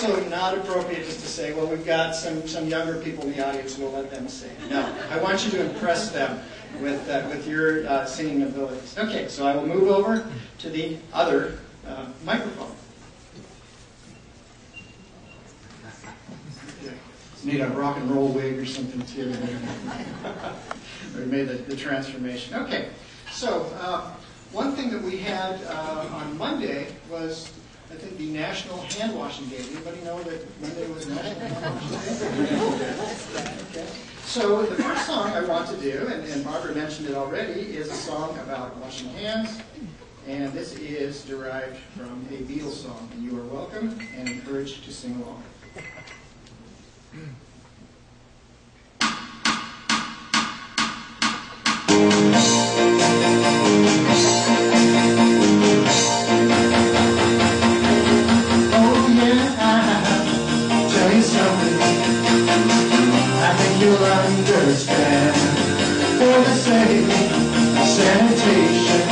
also not appropriate just to say, well, we've got some younger people in the audience, we'll let them sing. No, I want you to impress them with your singing abilities. Okay, so I will move over to the other microphone. Need a rock and roll wig or something too. We made the transformation. Okay, so one thing that we had on Monday was, I think, the National Hand Washing Day. Anybody know that Monday was National Hand Washing Day? Okay. So the first song I want to do, and Barbara mentioned it already, is a song about washing hands. And this is derived from a Beatles song. And you are welcome and encouraged to sing along. You'll understand, for the sake of sanitation,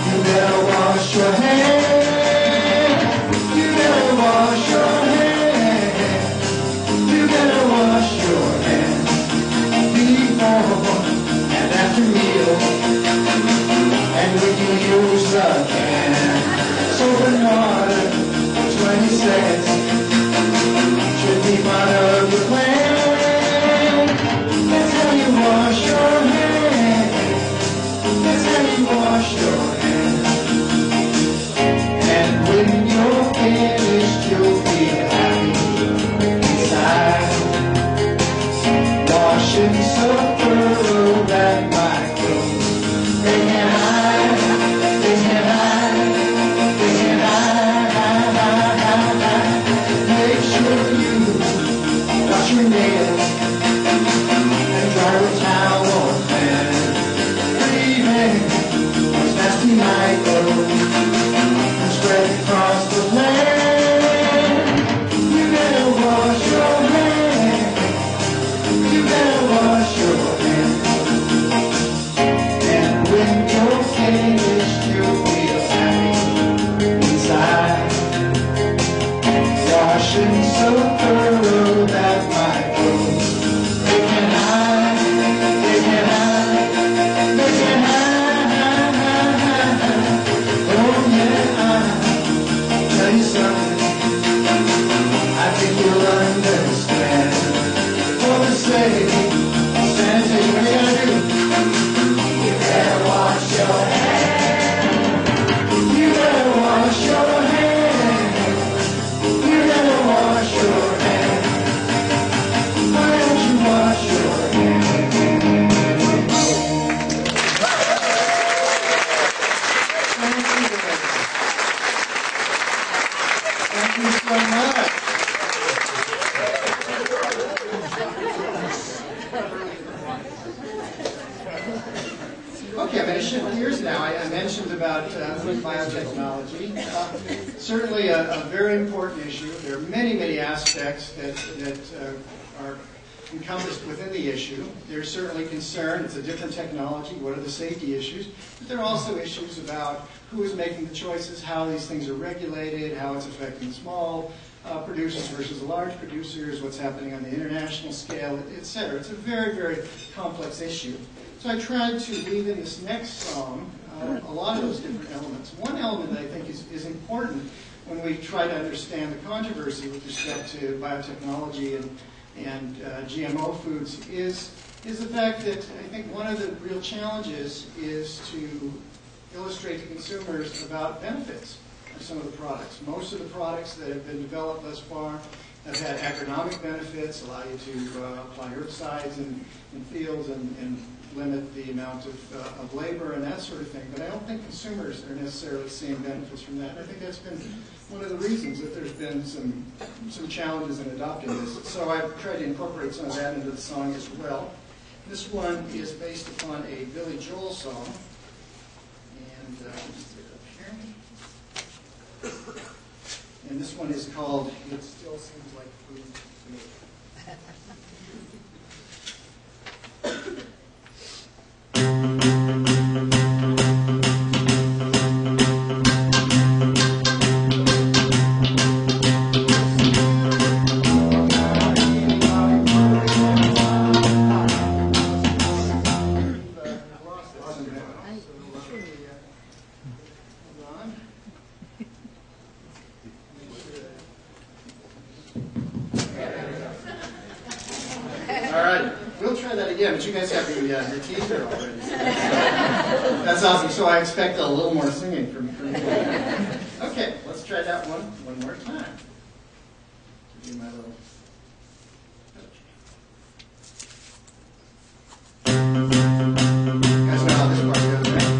you better wash your hands. You better wash your hands. You better wash your hands before and after meals, and when you use the can. Soap and water for 20 seconds should be part of your plan. Wash your hands. That's how you wash your hands. And when you're finished, you'll feel happy inside. Washing so thorough that my clothes they can hide, they can hide, they can hide. Make sure you wash your nails. Dry with towel or fan. Breathing those nasty microbes and spread across the land. You better wash your hands. You better wash your hands. And when you're finished, you'll feel happy inside. Washing so thorough that my clothes they can hide. Okay, I'm going to shift gears now. I mentioned about biotechnology. Certainly a very important issue. There are many, many aspects that are encompassed within the issue. There's certainly concern. It's a different technology. What are the safety issues? But there are also issues about who is making the choices, how these things are regulated, how it's affecting small producers versus large producers, what's happening on the international scale, etc. It's a very, very complex issue. So I tried to weave in this next song a lot of those different elements. One element that I think is important when we try to understand the controversy with respect to biotechnology and GMO foods is the fact that I think one of the real challenges is to illustrate to consumers about benefits of some of the products. Most of the products that have been developed thus far have had agronomic benefits, allow you to apply herbicides in fields and limit the amount of labor and that sort of thing. But I don't think consumers are necessarily seeing benefits from that. And I think that's been one of the reasons that there's been some challenges in adopting this. So I've tried to incorporate some of that into the song as well. This one is based upon a Billy Joel song. And just get it up here. And this one is called It Still Seems Like Food to Me. Yeah, but you guys have your teeth there already. That's awesome. So I expect a little more singing from you. Okay, let's try that one more time. Give you my little touch. You guys know how this part goes, right?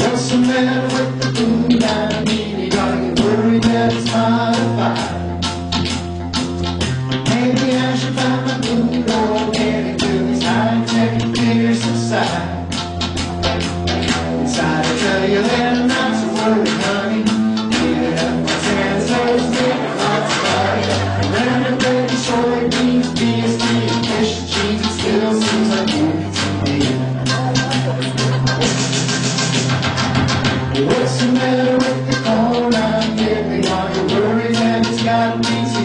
What's the matter with the food I need? Are you worried that it's hard to find? Maybe I should buy my food or get into these high-tech figures inside. Inside I tell you that I'm not so worried, honey. Even up my sensors, making lots of money. Around the baby soybeans, BST, and fish and cheese, it still seems like food to me. What's the matter with the corn I'm giving? Are you worried that it's got BT?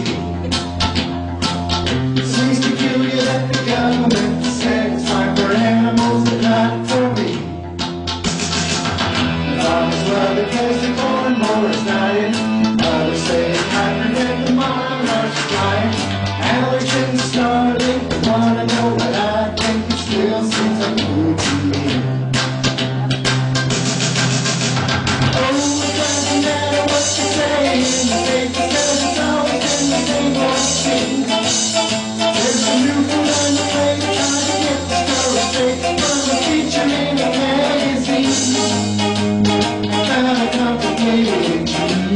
It seems peculiar that the government said it's fine for animals but not for me. The farmers love it because the corn mower's dying. Others say it's high protect the monarchs flying. Allergens starting to wanna know what I think. It still seems like food to me. Oh, it doesn't matter what you say in the paper, 'cause it's always been the same old thing. There's some new food on the way, trying to get the story straight from a feature in a magazine. Kind of complicated dream.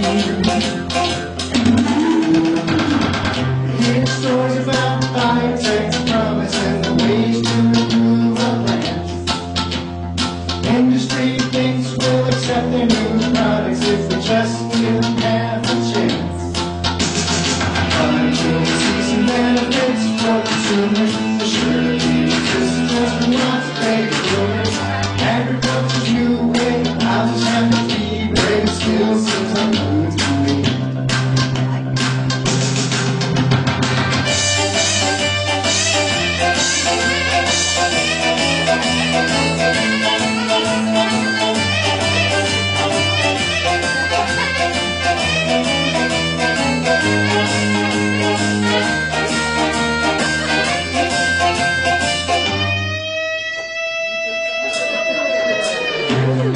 Hear stories about biotech's promise and the ways to improve our plants. Industry thinks we'll accept their new products if we just give them half a chance. Until we see some benefits for consumers, the surety resistance from lots of baby boomers. Agriculture's new way, I'll just have to feed, but it still seems like food to me.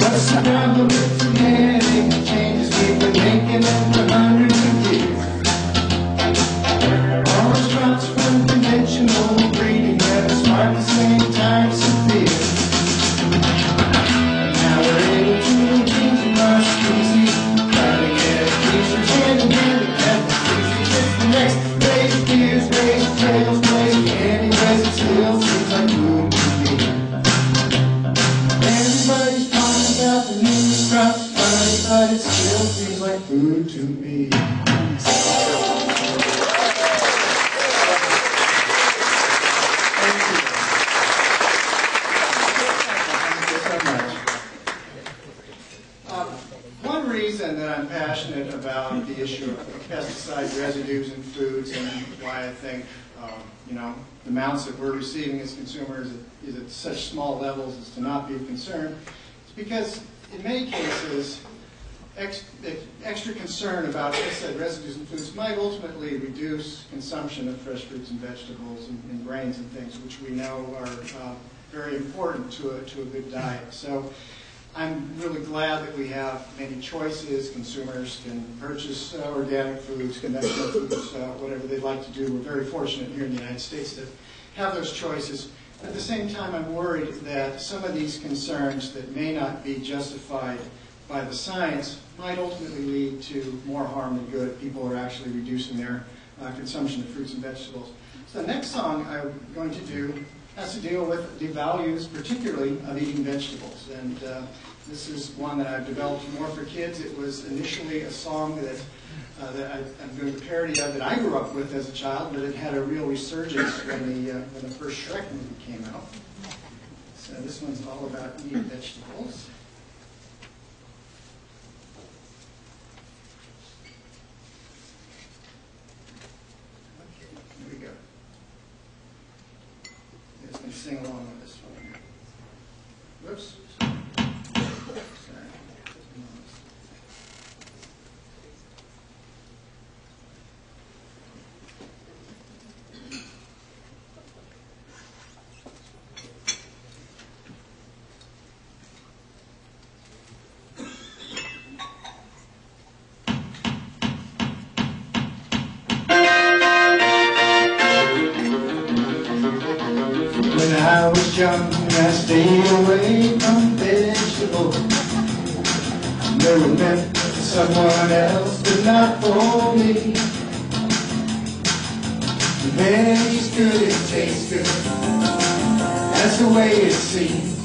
What's the problem with forgetting the changes we've been making over hundreds of years? All the drops from conventional breeding never spark the same types of fear. Now we're able to change across species, trying to get research hand in hand with ethics. It's the next raise of gears, raise of tails, blaze of anyways, it still seems like food to me. Everybody's talking about the new crops, funny, but it still seems like food to me. One reason that I'm passionate about the issue of pesticide residues in foods and why I think the amounts that we're receiving as consumers is at such small levels as to not be of concern is because in many cases extra concern about pesticide residues in foods might ultimately reduce consumption of fresh fruits and vegetables and grains and things, which we know are very important to a good diet. So I'm really glad that we have many choices. Consumers can purchase organic foods, conventional foods, whatever they'd like to do. We're very fortunate here in the United States to have those choices. At the same time, I'm worried that some of these concerns that may not be justified by the science might ultimately lead to more harm than good. People are actually reducing their consumption of fruits and vegetables. So the next song I'm going to do has to deal with the values, particularly of eating vegetables. And this is one that I've developed more for kids. It was initially a song that I'm doing a parody of that I grew up with as a child, but it had a real resurgence when the first Shrek movie came out. So this one's all about eating vegetables. Okay, here we go. You guys can sing along with this one. Whoops. Sorry. junk, I stayed away from vegetables. Never meant someone else, but not for me. The veggies good, it tastes good. That's the way it seems.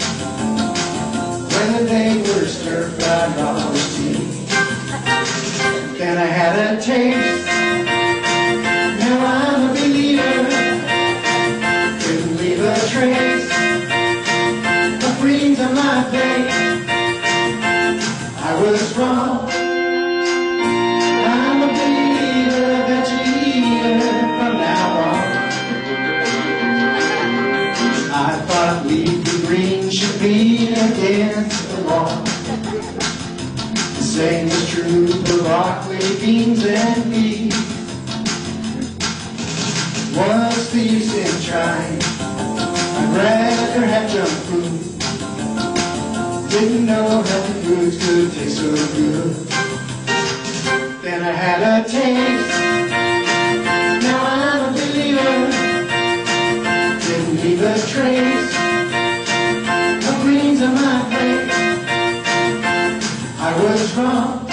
Whether they were stir-fried, raw, or steamed. Then I had a taste. Now I'm a believer. Couldn't leave a trace of greens on my plate. I was wrong. I'm a believer, veggie eater from now on. I thought leafy greens should be against the law. The same is true for broccoli, beans, and peas. What's the use in trying? I'd rather have junk food. Didn't know healthy foods could taste so good. Then I had a taste. Now I'm a believer. Didn't leave a trace of greens on my plate. I was wrong.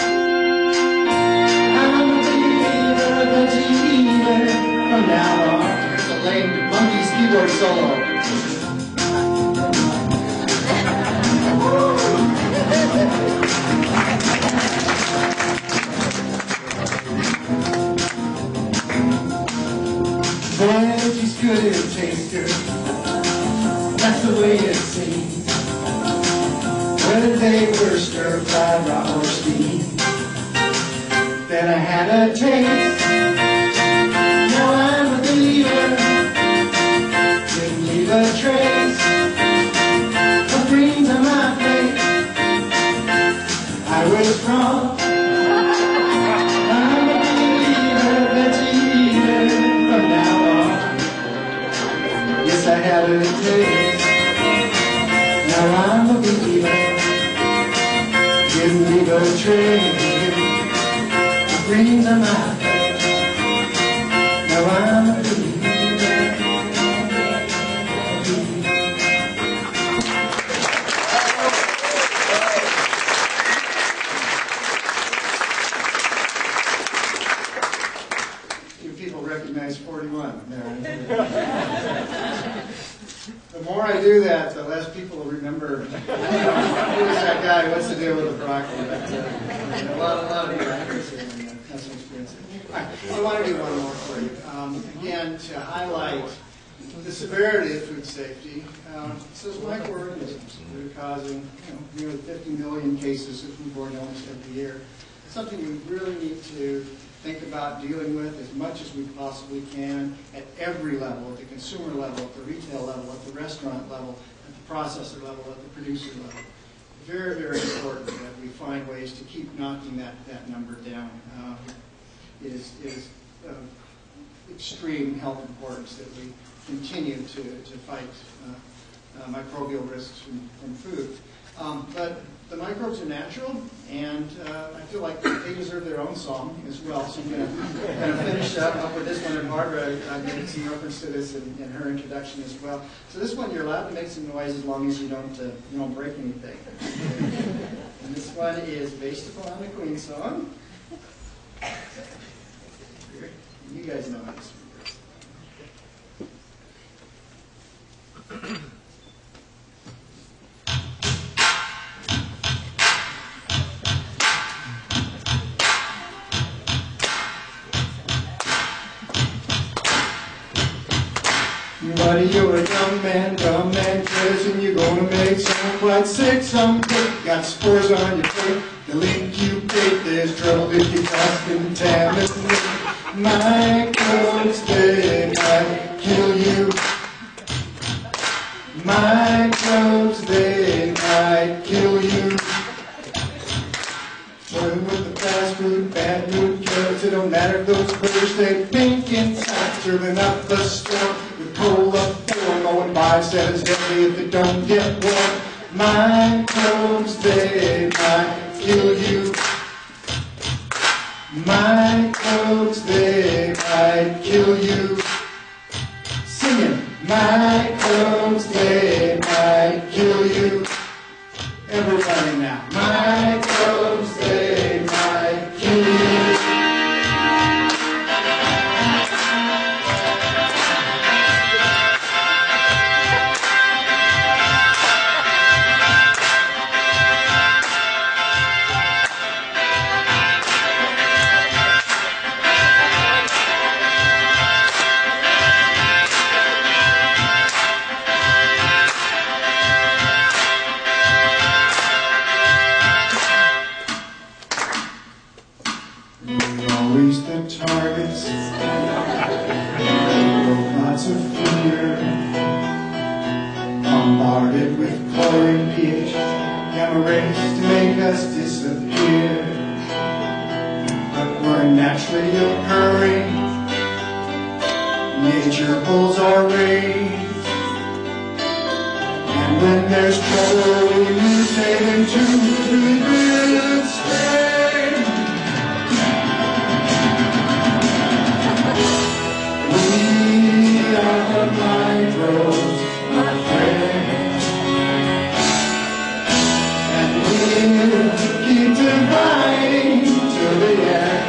I'm a believer, veggie eater from now on. Here's a lame Monkeys keyboard solo. Veggies good, it tastes good. That's the way it seems. Whether they were stir-fried, raw, or steamed. Then I had a taste. Now I'm a believer. Didn't leave a trace of greens on my plate. I was wrong. I'm a believer, veggie eater from now on. Yes, I had a taste. Now I'm a believer. Didn't leave a trace of greens on my plate. Now I'm a believer. You people recognize 41 there. The more I do that, the less people will remember who was that guy, what's the deal with the broccoli. A lot of you have some experience. All right, I want to do one more for you. Again, to highlight the severity of food safety. It says microorganisms that are causing nearly 50 million cases of foodborne illness every year. It's something we really need to think about dealing with as much as we possibly can at every level, at the consumer level, at the retail level, at the restaurant level, at the processor level, at the producer level. Very, very important that we find ways to keep knocking that number down. It is of extreme health importance that we continue to fight microbial risks from food. But the microbes are natural, and I feel like they deserve their own song as well. So I'm going to finish up with this one, and Barbara made some reference to this in her introduction as well. So this one, you're allowed to make some noise as long as you don't break anything. And this one is based upon the Queen song. You guys know how this one goes. Buddy, you're a dumb man, crazy, and you're gonna make someone quite sick someday. Got spores on your tail, they'll incubate. There's trouble if you cause contaminate. Microbes, they might kill you. Microbes, they might kill you. Toying with the fast food, bad mood carrots. It don't matter if those burgers stay pink inside. Serving up the storm with cola form. Going 5-7's deadly if it don't get warm. Microbes, they might kill you. Microbes, they might kill you. Singing. Microbes, they might kill you. Everybody now. Microbes, they might kill you. Always the targets, lots of fear, bombarded with chlorine, pH, gamma rays to make us disappear. But we're naturally occurring, nature pulls our reins, and when there's trouble we mutate into really good strain. We are the microbes, my friend, and we'll keep dividing till the end.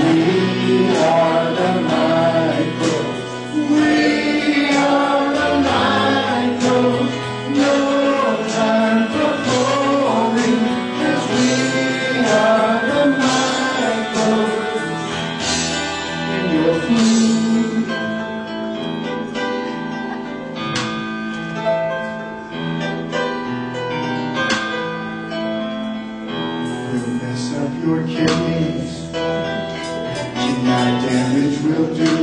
We are the microbes, we are the microbes, no time for falling, 'cause we are the microbes in your food. We'll mess up your kidneys, GI damage will do.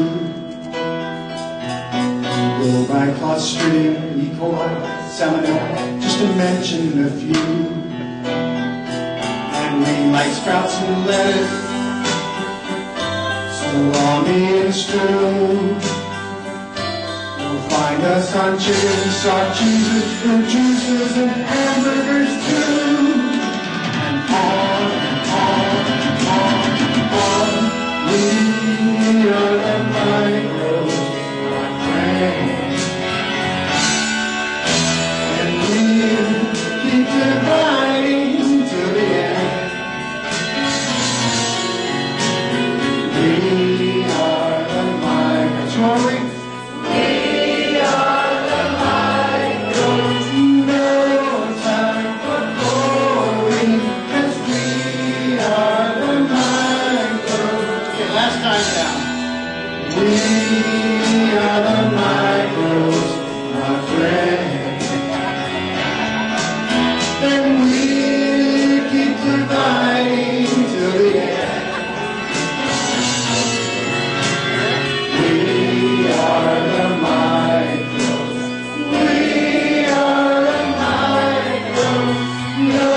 Go by Clostridium, E. coli, Salmonella, just to mention a few. And we like sprouts and lettuce, salami and stew. You'll find us on chicken, soft cheeses, fruit juices, and hamburgers too. And on and on and on and on. We are the microbes, my friend, and we'll keep dividing till the end. We are the microbes. We are the microbes. No time for boring, 'cause we are the microbes. Okay, last time down. We are the microbes, my friend, and we keep dividing till the end. We are the microbes. We are the microbes. No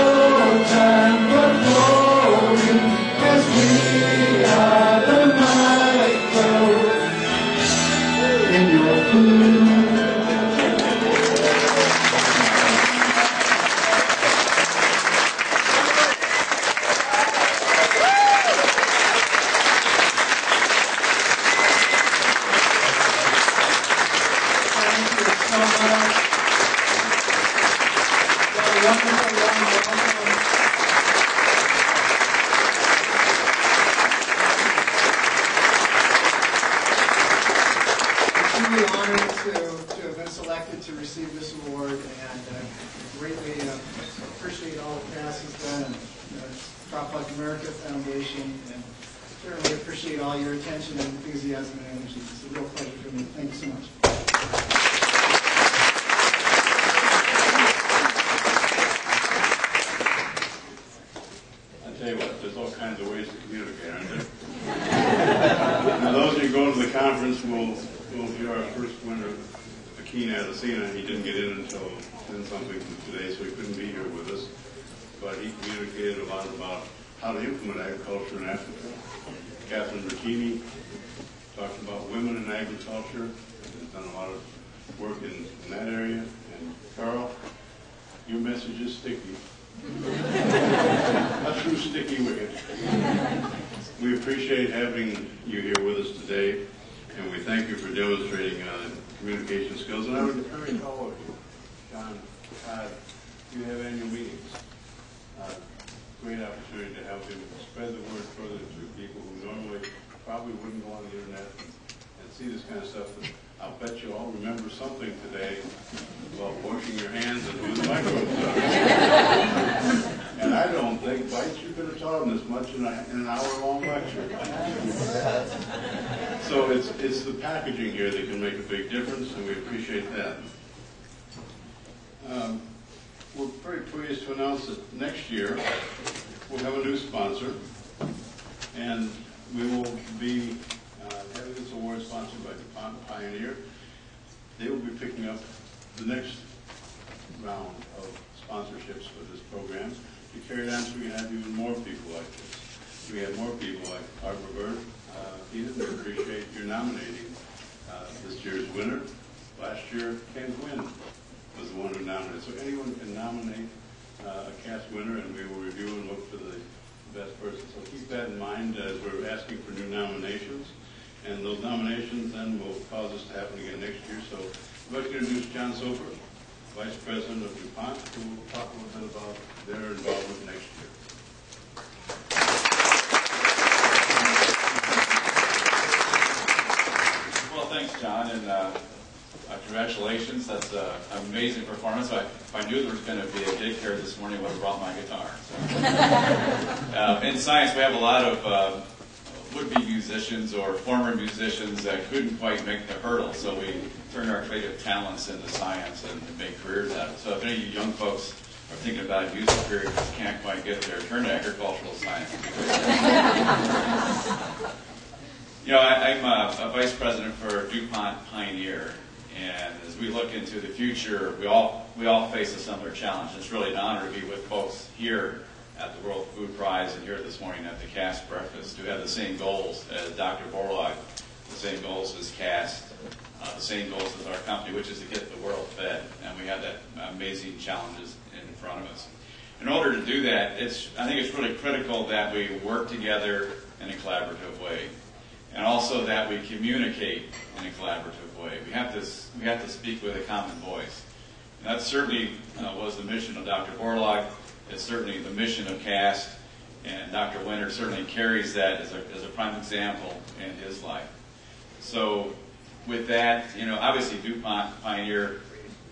time for boring, 'cause we are the microbes in your food. Thank you so much. What a wonderful young welcome. We're truly honored to have been selected to receive this award, and greatly appreciate all that Cass has done, and Crop Like America Foundation, and certainly appreciate all your attention and enthusiasm and energy. It's a real pleasure for me. Thank you so much. I tell you what, there's all kinds of ways to communicate, aren't there? Now, those of you going to the conference will hear our first winner, Akin Adesina. He didn't get in until 10-something today, so he couldn't be here with us. But he communicated a lot about how to implement agriculture in Africa. Catherine Bertini talked about women in agriculture, and has done a lot of work in that area. And Carl, your message is sticky. A true sticky wicket. We appreciate having you here with us today. thank you for demonstrating communication skills. And I would encourage all of you, John, Todd, you have annual meetings. Great opportunity to help him spread the word further to people who normally probably wouldn't go on the internet and see this kind of stuff. I'll bet you all remember something today about washing your hands and who the microbes are. And I don't think Bites you could have taught them this much in an hour-long lecture. So it's the packaging here that can make a big difference, and we appreciate that. We're very pleased to announce that next year we'll have a new sponsor, and we will be having this award sponsored by DuPont Pioneer. They will be picking up the next round of sponsorships for this program to carry it on so we can have even more people like this. We have more people like Barbara Bird. Edith, we appreciate your nominating this year's winner. Last year, Ken Quinn was the one who nominated. So anyone can nominate a cast winner, and we will review and look for the best person. So keep that in mind as we're asking for new nominations. And those nominations then will cause us to happen again next year. So I'd like to introduce John Soper, Vice President of DuPont, who will talk a little bit about their involvement next year. Well, thanks, John, and congratulations. That's an amazing performance. If I knew there was going to be a gig here this morning, I would have brought my guitar. So. In science, we have a lot of would-be musicians or former musicians that couldn't quite make the hurdle, so we turned our creative talents into science and made careers out of it. So if any of you young folks are thinking about a music career and just can't quite get there, turn to agricultural science. You know, I'm a vice president for DuPont Pioneer, and as we look into the future, we all face a similar challenge. It's really an honor to be with folks here at the World Food Prize and here this morning at the CAST breakfast who have the same goals as Dr. Borlaug, the same goals as CAST, the same goals as our company, which is to get the world fed. And we have that amazing challenges in front of us. In order to do that, I think it's really critical that we work together in a collaborative way, and also that we communicate in a collaborative way. We have to speak with a common voice. And that certainly was the mission of Dr. Borlaug. It's certainly the mission of CAST, and Dr. Winter certainly carries that as a prime example in his life. So with that, you know, obviously DuPont Pioneer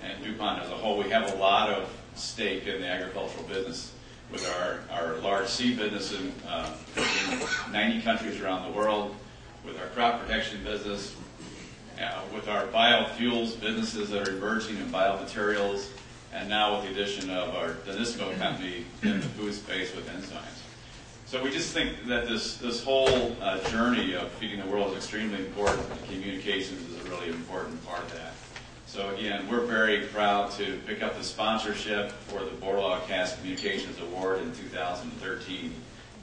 and DuPont as a whole, we have a lot of stake in the agricultural business with our large seed business in 90 countries around the world, with our crop protection business, with our biofuels businesses that are emerging in biomaterials, and now with the addition of our Danisco company in the food space with enzymes. So we just think that this whole journey of feeding the world is extremely important, and communications is a really important part of that. So again, we're very proud to pick up the sponsorship for the Borlaug CAST Communications Award in 2013,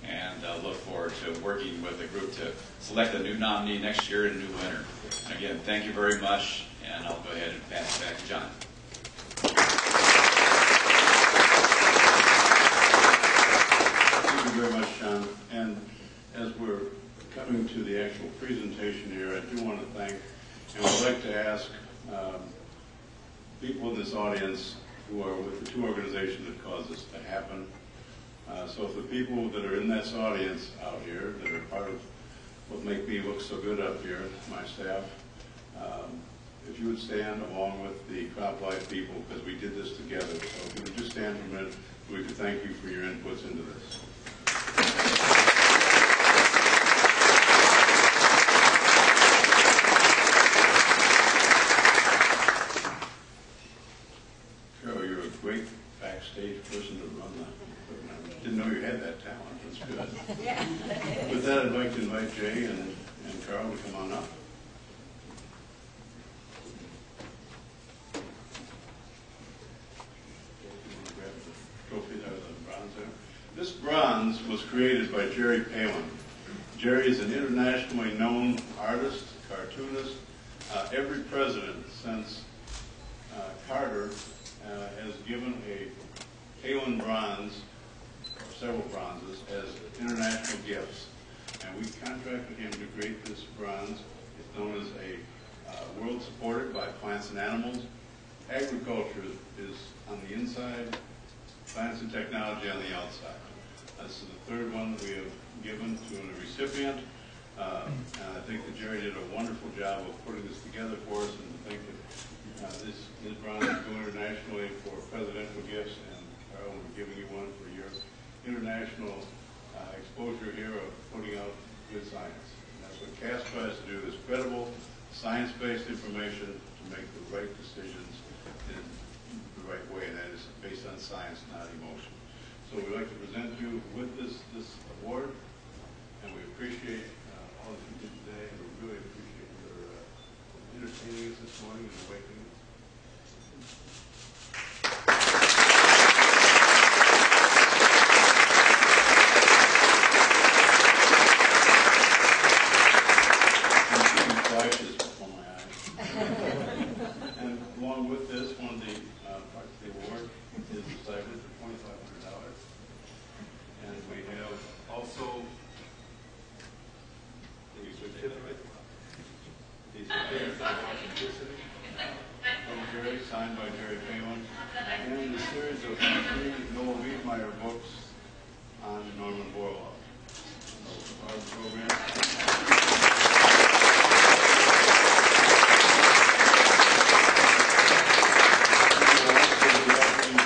and look forward to working with the group to select a new nominee next year and a new winner. And again, thank you very much, and I'll go ahead and pass it back to John. Thank you very much, John. And as we're coming to the actual presentation here, I do want to thank, and would like to ask people in this audience who are with the two organizations that caused this to happen. So if the people that are in this audience out here, that are part of what make me look so good up here, my staff, if you would stand along with the CropLife people, because we did this together. So if you would just stand for a minute, we could thank you for your inputs into this. Carol, you're a great backstage person to run that. Didn't know you had that talent. That's good. With that, I'd like to invite Jay and Carl to come on up. This bronze was created by Jerry Palin. Jerry is an internationally known artist, cartoonist. Every president since Carter has given a Palin bronze, or several bronzes, as international gifts. And we contracted him to create this bronze, It's known as a world supported by plants and animals. Agriculture is on the inside, science and technology on the outside. This is the third one we have given to a recipient. And I think that Jerry did a wonderful job of putting this together for us, and to think that Ms. Brown is going internationally for presidential gifts, and Carl, we're giving you one for your international exposure here of putting out good science. And that's what CAST tries to do, is credible, science-based information to make the right decisions in the right way, and that is based on science, not emotion. So we'd like to present you with this award, and we appreciate all that you did today, and we really appreciate your entertaining us this morning and awakening us. I'm seeing flashes before my eyes. And along with this, one of the parts of the award is the stipend for $2,500. And we have also the certificate. The certificate of authenticity from Jerry, signed by Jerry Phelan, and the series of 3 Noah Wiedmeyer books on Norman Borlaug. Our program.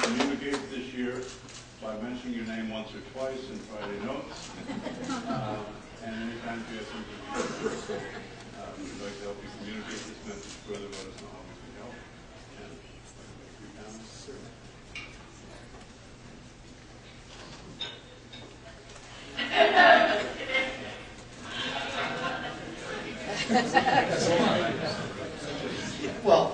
Communicate this year by mentioning your name once or twice in Friday notes. And anytime you have something we'd like to help you communicate this message further, let us know how we can help. And make 3 comments. Well,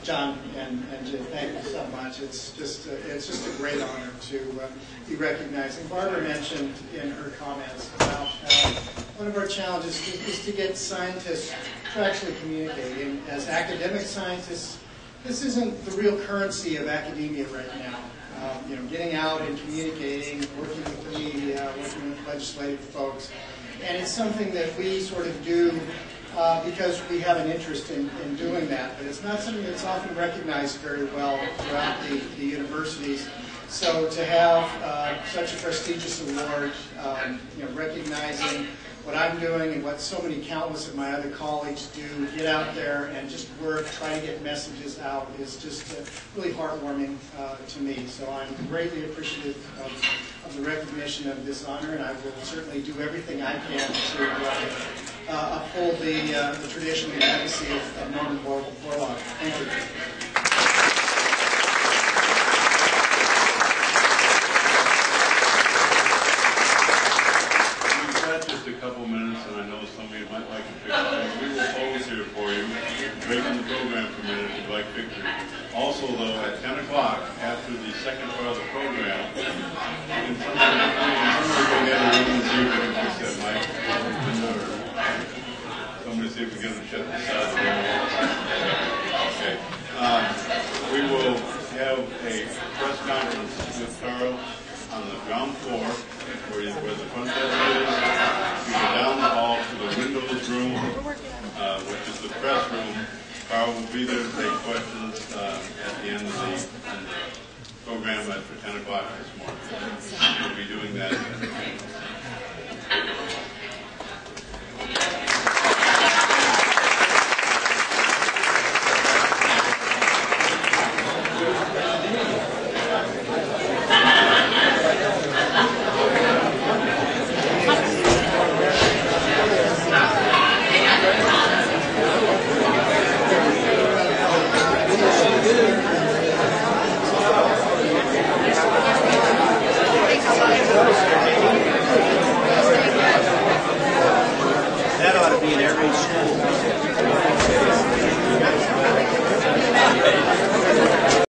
John and Jim, thank you so much. It's just a great honor to be recognized. And Barbara mentioned in her comments about one of our challenges is to get scientists to actually communicate. And as academic scientists, this isn't the real currency of academia right now. Getting out and communicating, working with the media, working with legislative folks. And it's something that we sort of do because we have an interest in doing that. But it's not something that's often recognized very well throughout the universities. So to have such a prestigious award, recognizing what I'm doing and what so many countless of my other colleagues do, get out there and just work, try to get messages out, is just really heartwarming to me. So I'm greatly appreciative of the recognition of this honor, and I will certainly do everything I can to uphold the tradition and legacy of Norman Borlaug. Thank you. Just a couple minutes, and I know some of you might like a picture. We will pose here for you, breaking the program for a minute if you'd like pictures. Also, though, at 10 o'clock, after the second part of the program, can somebody go get a room and see if we can fix that mic? Somebody see if we can get them to shut this out. Okay. We will have a press conference with Carl on the ground floor, where the front desk is. You go down the hall to the windows room, which is the press room. Carl will be there to take questions at the end of the program for 10 o'clock this morning. We'll be doing that.